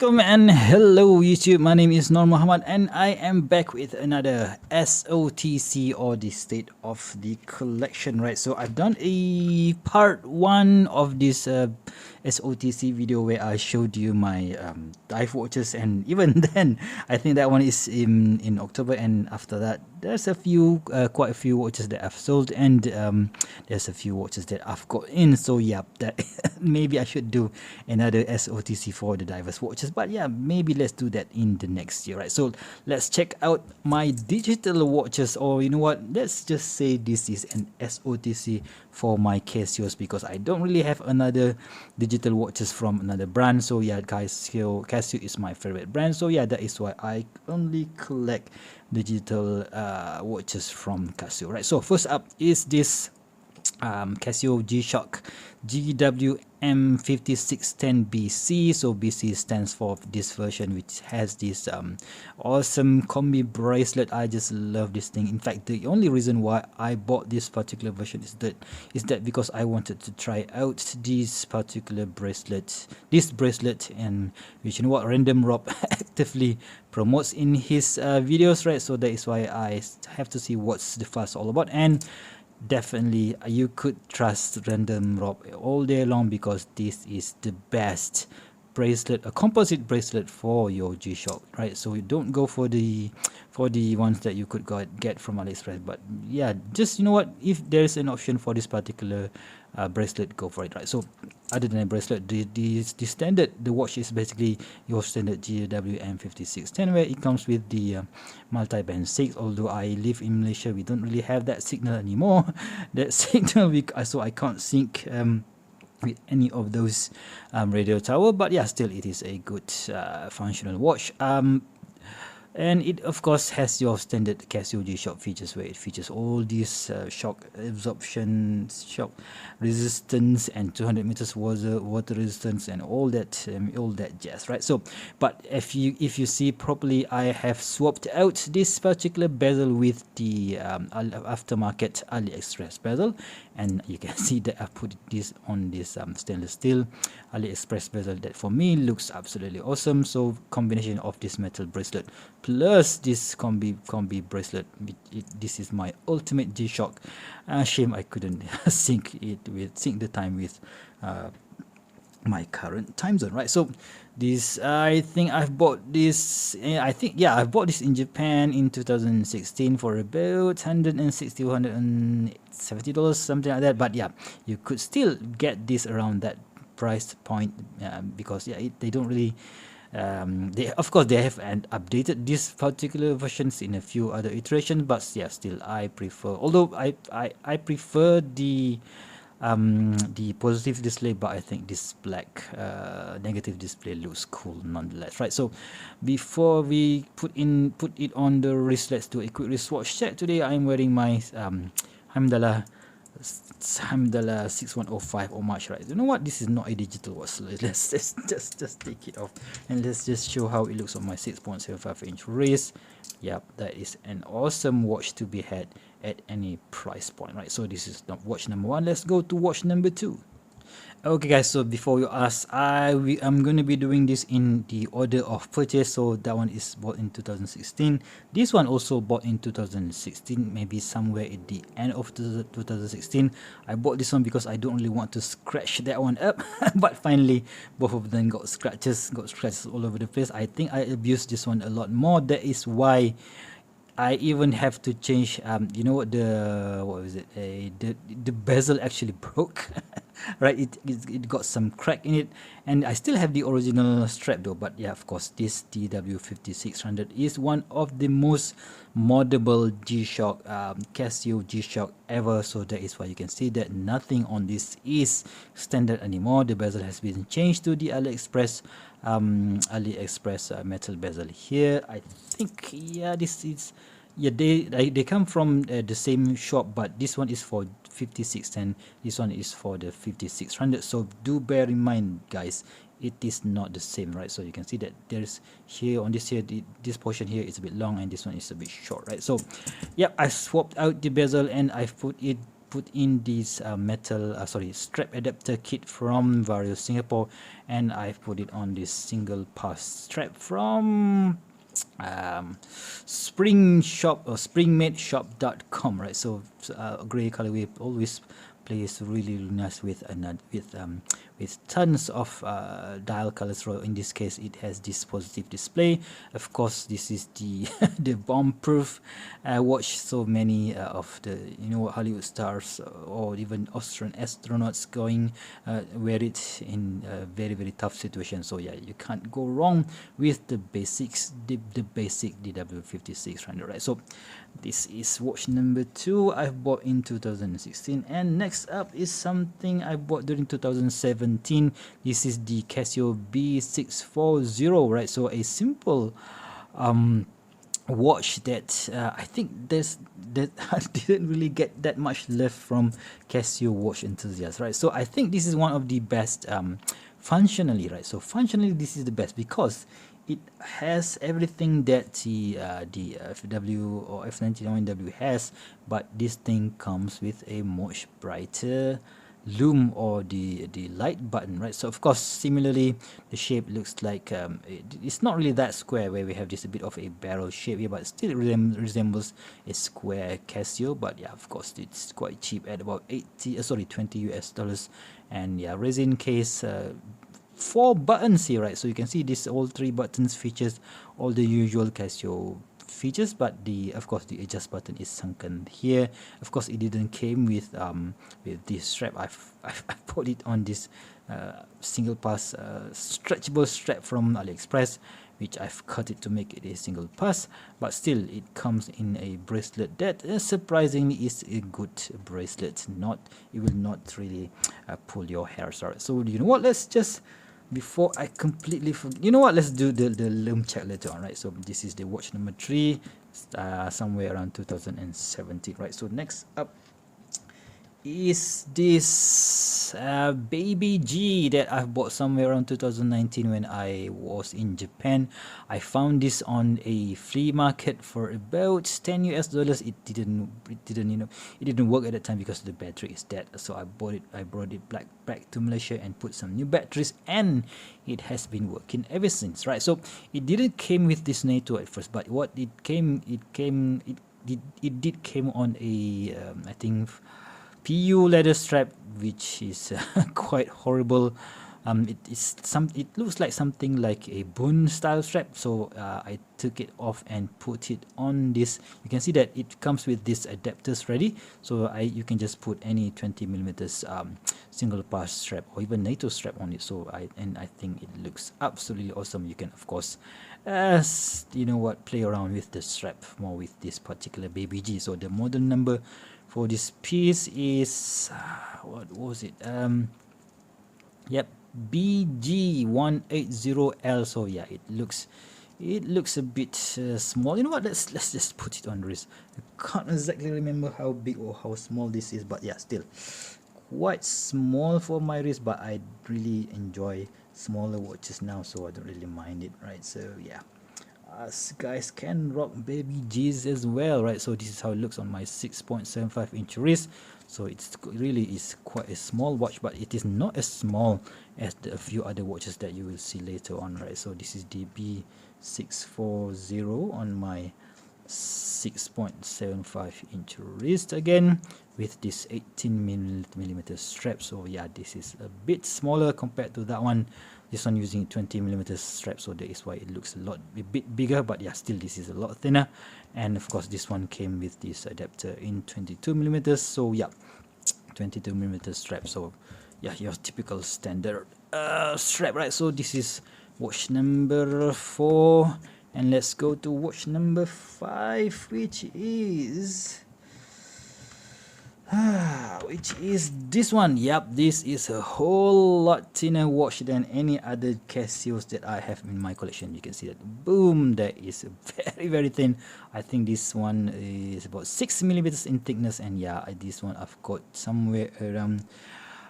Welcome and hello YouTube, my name is Nur Muhammad and I am back with another SOTC or the state of the collection, right? So I've done a part 1 of this SOTC video where I showed you my dive watches, and even then I think that one is in October, and after that there's a few quite a few watches that I've sold, and there's a few watches that I've got in. So yeah, that maybe I should do another SOTC for the divers watches, but yeah, maybe let's do that in the next year, right? So let's check out my digital watches, or you know what, let's just say this is an SOTC for my Casios, because I don't really have another digital watches from another brand. So yeah, Casio is my favorite brand, so yeah, that is why I only collect digital watches from Casio, right? So first up is this Casio GShock DW5610BC. So BC stands for this version, which has this awesome combi bracelet. I just love this thing. In fact, the only reason why I bought this particular version is that because I wanted to try out this particular bracelet, and which, you know what, Random Rob actively promotes in his videos, right? So that is why I have to see what's the fuss all about. And definitely you could trust Random Rob all day long, because this is the best bracelet, a composite bracelet for your G-Shock, right? So you don't go for the ones that you could get from AliExpress. But yeah, just, you know what, if there's an option for this particular bracelet, go for it, right? So other than a bracelet, the standard, the watch is basically your standard GWM5610, where it comes with the multi-band 6. Although I live in Malaysia, we don't really have that signal anymore. That signal, so I can't sync with any of those radio tower. But yeah, still it is a good functional watch. And it of course has your standard Casio GShock features, where it features all these shock absorption, shock resistance, and 200 meters water resistance, and all that jazz, right? So, but if you see properly, I have swapped out this particular bezel with the aftermarket AliExpress bezel, and you can see that I put this on this stainless steel AliExpress bezel that for me looks absolutely awesome. So combination of this metal bracelet plus this combi bracelet, this is my ultimate G-Shock. Shame I couldn't sync the time with my current time zone, right? So this, I think I've bought this, I bought this in Japan in 2016 for about $160-$170, something like that. But yeah, you could still get this around that price point, because yeah, they don't really they have updated this particular versions in a few other iterations. But yeah, still I prefer, although I prefer the positive display, but I think this black negative display looks cool nonetheless, right? So before we put it on the wrist, let's do a quick wristwatch check. Today I'm wearing my Hamdallah 6105 or March, right? You know what, this is not a digital watch, so let's just take it off and let's just show how it looks on my 6.75-inch wrist. Yep, that is an awesome watch to be had at any price point, right? So this is watch number 1. Let's go to watch number 2. Okay guys, so before you ask, I'm going to be doing this in the order of purchase. So that one is bought in 2016. This one also bought in 2016, maybe somewhere at the end of 2016. I bought this one because I don't really want to scratch that one up. But finally, both of them got scratches all over the place. I think I abused this one a lot more. That is why I even have to change, you know what, the bezel actually broke, right? It got some crack in it, and I still have the original strap though. But yeah, of course, this DW5600 is one of the most moddable G-Shock, Casio G-Shock ever. So that is why you can see that nothing on this is standard anymore. The bezel has been changed to the AliExpress metal bezel here. I think, yeah, this is, yeah, they come from the same shop, but this one is for 5610, this one is for the 5600. So do bear in mind guys, it is not the same, right? So you can see that there's here on this here, this portion here is a bit long and this one is a bit short, right? So yeah, I swapped out the bezel and I've put it put in this metal strap adapter kit from Vario Singapore, and I've put it on this single pass strap from springmadeshop.com, right? So gray colorway always plays really nice with tons of dial colors. So in this case it has this positive display. Of course, this is the the bomb proof watch. So many of the Hollywood stars or even Australian astronauts going wear it in a very tough situation. So yeah, you can't go wrong with the basics, the basic DW5600, right? So this is watch number 2 I've bought in 2016, and next up is something I bought during 2017. This is the Casio B640, right? So a simple watch that I think that I didn't really get that much love from Casio watch enthusiasts, right? So I think this is one of the best functionally, right? So functionally this is the best because it has everything that the FW or F99W has, but this thing comes with a much brighter lume or the light button, right? So of course, similarly, the shape looks like it's not really that square where we have just a bit of a barrel shape here, but it still resembles a square Casio. But yeah, of course, it's quite cheap at about 20 US dollars, and yeah, resin case. 4 buttons here, right? So you can see this all 3 buttons features all the usual Casio features, but of course the adjust button is sunken here. Of course, it didn't came with this strap. I've put it on this single pass stretchable strap from AliExpress, which I've cut it to make it a single pass, but still it comes in a bracelet that surprisingly is a good bracelet. It will not really pull your hair. Sorry. So you know what? Let's just, before I completely forget, let's do the lume check later on, right? So this is the watch number 3, somewhere around 2017, right? So next up is this Baby G that I've bought somewhere around 2019 when I was in Japan. I found this on a flea market for about 10 US dollars. It didn't work at that time because the battery is dead. So I brought it back to Malaysia and put some new batteries, and it has been working ever since, right? So it didn't came with this NATO at first, but what it did came on a I think PU leather strap, which is quite horrible. It looks like something like a bone style strap. So I took it off and put it on this. You can see that it comes with this adapters ready. So you can just put any 20 millimeters single pass strap or even NATO strap on it. So I think it looks absolutely awesome. You can of course play around with the strap more with this particular Baby G. So the model number for this piece is what was it? BG180L. So yeah, it looks a bit small. You know what? Let's just put it on the wrist. I can't exactly remember how big or how small this is, but yeah, still quite small for my wrist. But I really enjoy smaller watches now, so I don't really mind it, right? So yeah, us guys can rock Baby G's as well, right? So this is how it looks on my 6.75 inch wrist. So it really is quite a small watch, but it is not as small as a few other watches that you will see later on, right? So this is the B640 on my 6.75 inch wrist again with this 18mm strap. So yeah, this is a bit smaller compared to that one. This one using 20mm strap, so that is why it looks a bit bigger, but yeah, still this is a lot thinner. And of course this one came with this adapter in 22mm. So yeah, 22mm strap. So yeah, your typical standard strap, right? So this is watch number 4, and let's go to watch number 5, which is this one. Yep, this is a whole lot thinner watch than any other Casios that I have in my collection. You can see that, boom, that is very thin. I think this one is about 6mm in thickness, and yeah, this one I've got somewhere around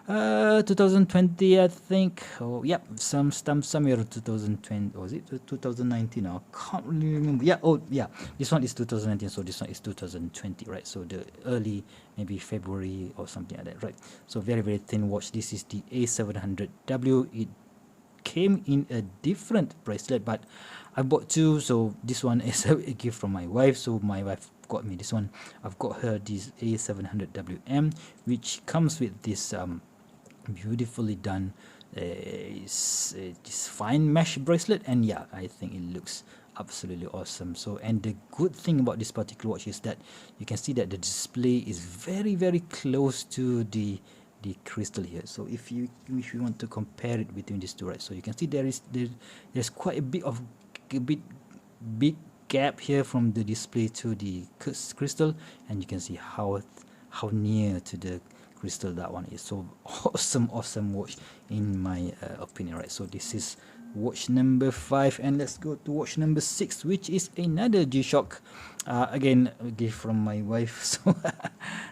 2020, I think. Oh, yep, somewhere 2020. Was it 2019? I can't really remember. Yeah, oh yeah, this one is 2019, so this one is 2020, right? So the early, maybe February or something like that, right? So very very thin watch. This is the A700W. It came in a different bracelet, but I bought two. So this one is a gift from my wife, so my wife got me this one. I've got her this A700WM, which comes with this beautifully done this fine mesh bracelet, and yeah, I think it looks absolutely awesome. So, and the good thing about this particular watch is that you can see that the display is very very close to the crystal here. So if you want to compare it between these two, right, so you can see there's quite a bit of big gap here from the display to the crystal, and you can see how near to the crystal that one is. So awesome watch in my opinion, right? So this is watch number 5, and let's go to watch number 6, which is another GShock, again a gift from my wife. So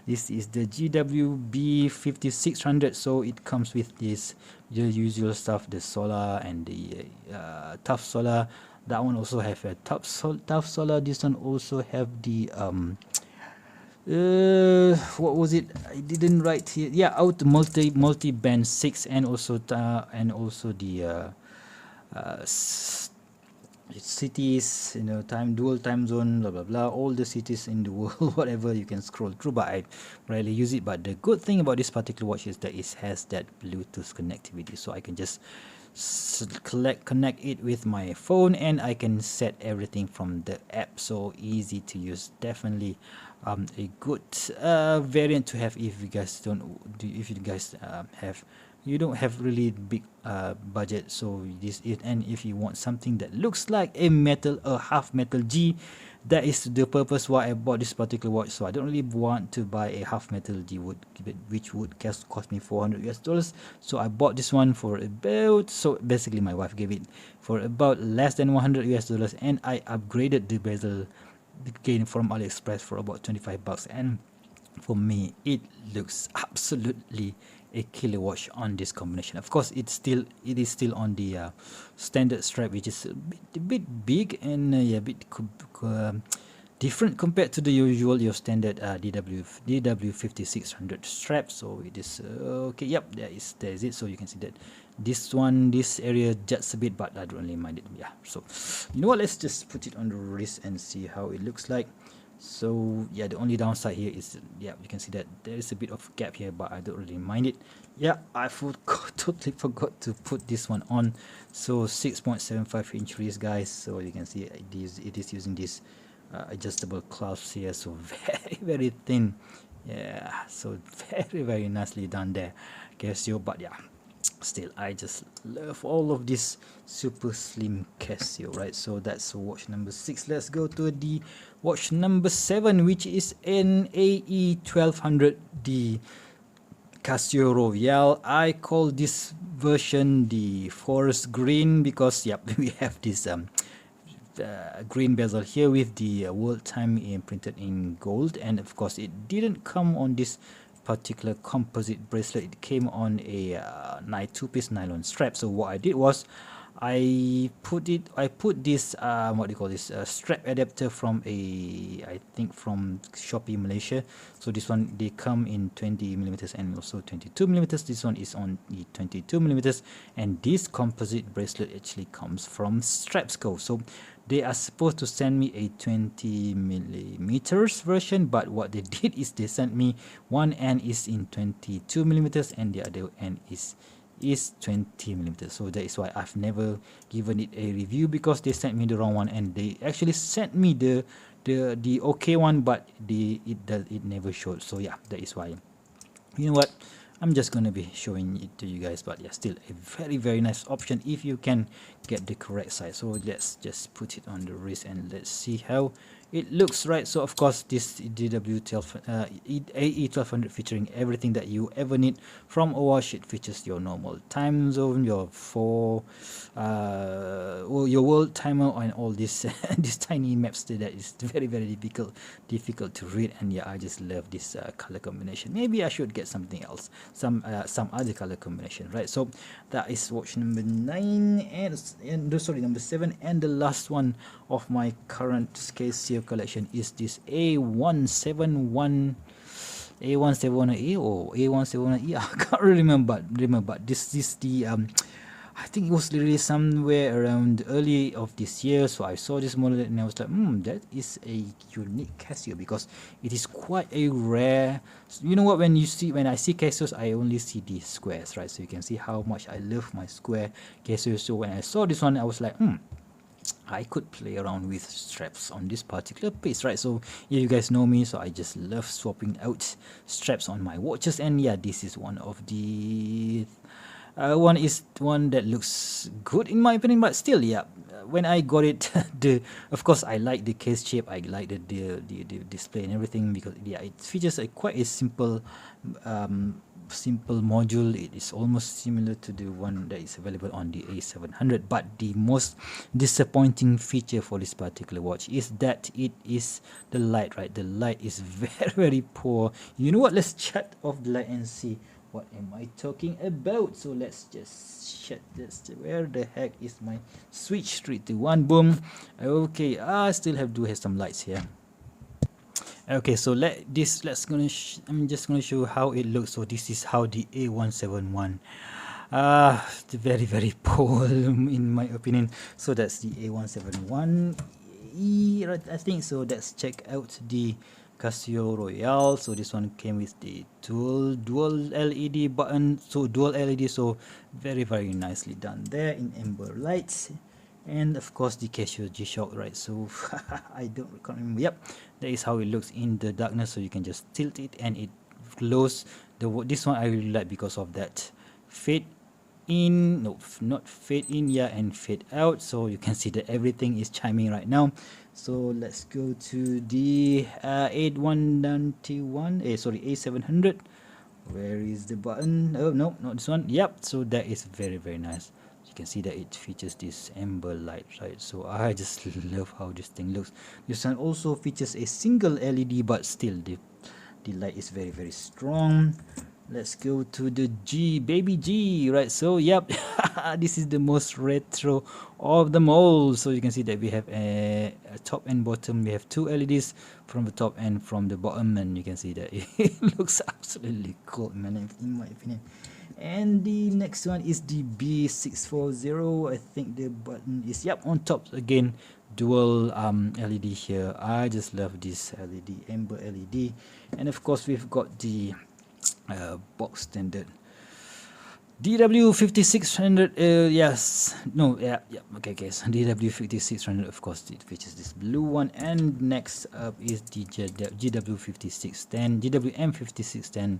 this is the GWB5600. so it comes with this the usual stuff, the solar and the tough solar. That one also have a tough solar. This one also have the what was it, I didn't write here. Yeah, out multi band 6, and also the cities, dual time zone, blah blah blah, all the cities in the world, whatever you can scroll through, but I rarely use it. But the good thing about this particular watch is that it has that Bluetooth connectivity, so I can just connect it with my phone, and I can set everything from the app. So easy to use. Definitely a good variant to have if you guys you don't have really big budget. So this is, and if you want something that looks like a half metal G, that is the purpose why I bought this particular watch. So I don't really want to buy a half metal G, which would cost me $400. So I bought this one for about, so basically my wife gave it for about less than $100, and I upgraded the bezel again from AliExpress for about $25, and for me it looks absolutely a killer watch on this combination. Of course, it is still on the standard strap, which is a bit big, and a bit different compared to the your standard DW5600 strap. So it is okay. Yep, there is it. So you can see that this area just a bit, but I don't really mind it. Yeah, so you know what, let's just put it on the wrist and see how it looks like. So yeah, the only downside here is, yeah, you can see that there is a bit of gap here, but I don't really mind it. Yeah, I totally forgot to put this one on. So 6.75 inch wrist, guys. So you can see it is using this adjustable clasps here, so very very thin. Yeah, so very nicely done there, Casio. But yeah, still I just love all of this super slim Casio, right? So that's watch number 6. Let's go to the watch number 7, which is an AE1200D Casio Royale. I call this version the forest green because yep, we have this green bezel here with the world time printed in gold, and of course it didn't come on this particular composite bracelet. It came on a 2-piece nylon strap. So what I did was I put this what do you call this, strap adapter from I think from Shopee Malaysia. So this one, they come in 20mm and also 22mm. This one is on the 22mm, and this composite bracelet actually comes from Strapsco. So they are supposed to send me a 20mm version, but what they did is they sent me one end is in 22mm and the other end is 20mm. So that is why I've never given it a review, because they sent me the wrong one, and they actually sent me the okay one, but it never showed. So yeah, that is why, you know what, I'm just gonna be showing it to you guys. But yeah, still a very nice option if you can get the correct size. So let's just put it on the wrist and let's see how it looks, right? So of course this AE1200 featuring everything that you ever need from a watch. It features your normal time zone, your your world timer, and all this these tiny maps that is very difficult to read. And yeah, I just love this color combination. Maybe I should get something else, some other color combination, right? So that is watch number 9 and sorry, number 7. And the last one of my current Casio collection is this A171A or A171E. I can't really remember. This is the I think it was released somewhere around early of this year. So I saw this model and I was like, that is a unique Casio, because it is quite a rare. You know what? When I see Casios, I only see these squares, right? So you can see how much I love my square Casio. So when I saw this one, I was like, I could play around with straps on this particular piece, right? So yeah, you guys know me, so I just love swapping out straps on my watches. And yeah, this is one of the one that looks good in my opinion. But still, yeah, when I got it, of course I like the case shape, I like the display and everything, because yeah, it features quite a simple module. It is almost similar to the one that is available on the A700. But the most disappointing feature for this particular watch is that it is the light, right? The light is very poor. You know what? Let's shut off the light and see what am I talking about. So let's just shut this. Where the heck is my switch? 3, 2, 1, boom. Okay, I still have to have some lights here. Okay, so I'm just gonna show how it looks. So this is how the A171 very poor in my opinion. So that's the A171E, right? I think so. Let's check out the Casio Royale. So this one came with the dual LED button, so dual LED, so very nicely done there in amber lights. And of course the Casio GShock, right? So I can't remember. Yep, that is how it looks in the darkness. So you can just tilt it and it glows. This one I really like because of that fade in, no, not fade in, yeah, and fade out. So you can see that everything is chiming right now. So let's go to the A700. Where is the button? Oh no, not this one. Yep, so that is very nice. You can see that it features this amber light, right? So I just love how this thing looks. This one also features a single LED, but still the light is very strong. Let's go to the Baby G, right? So yep, this is the most retro of them all. So you can see that we have a top and bottom. We have 2 LEDs from the top and from the bottom, and you can see that it looks absolutely cool, man, in my opinion. And the next one is the B640. I think the button is, yep, on top again, dual LED here. I just love this LED, amber LED. And of course we've got the box standard DW5600. Okay, so DW5600, of course it features this blue one. And next up is the GWM5610.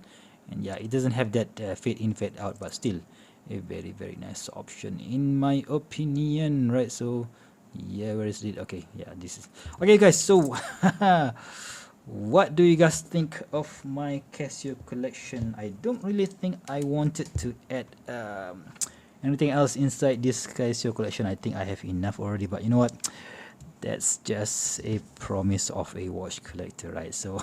And yeah, it doesn't have that fade in fade out, but still a very nice option in my opinion, right? So yeah, where is it? Okay, yeah, this is okay, guys. So what do you guys think of my Casio collection? I don't really think I wanted to add anything else inside this Casio collection. I think I have enough already, but you know what, that's just a promise of a watch collector, right? So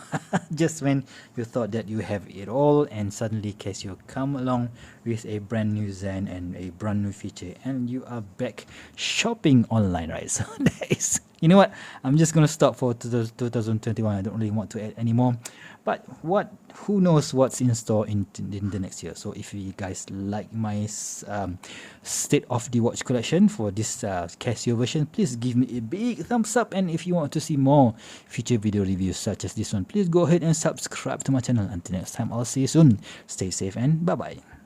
just when you thought that you have it all, and suddenly Casio come along with a brand new design and a brand new feature, and you are back shopping online, right? So that is, you know what, I'm just gonna stop for 2021. I don't really want to add anymore, but who knows what's in store in the next year. So if you guys like my state of the watch collection for this Casio version, please give me a big thumbs up. And if you want to see more future video reviews such as this one, please go ahead and subscribe to my channel. Until next time, I'll see you soon. Stay safe and bye bye.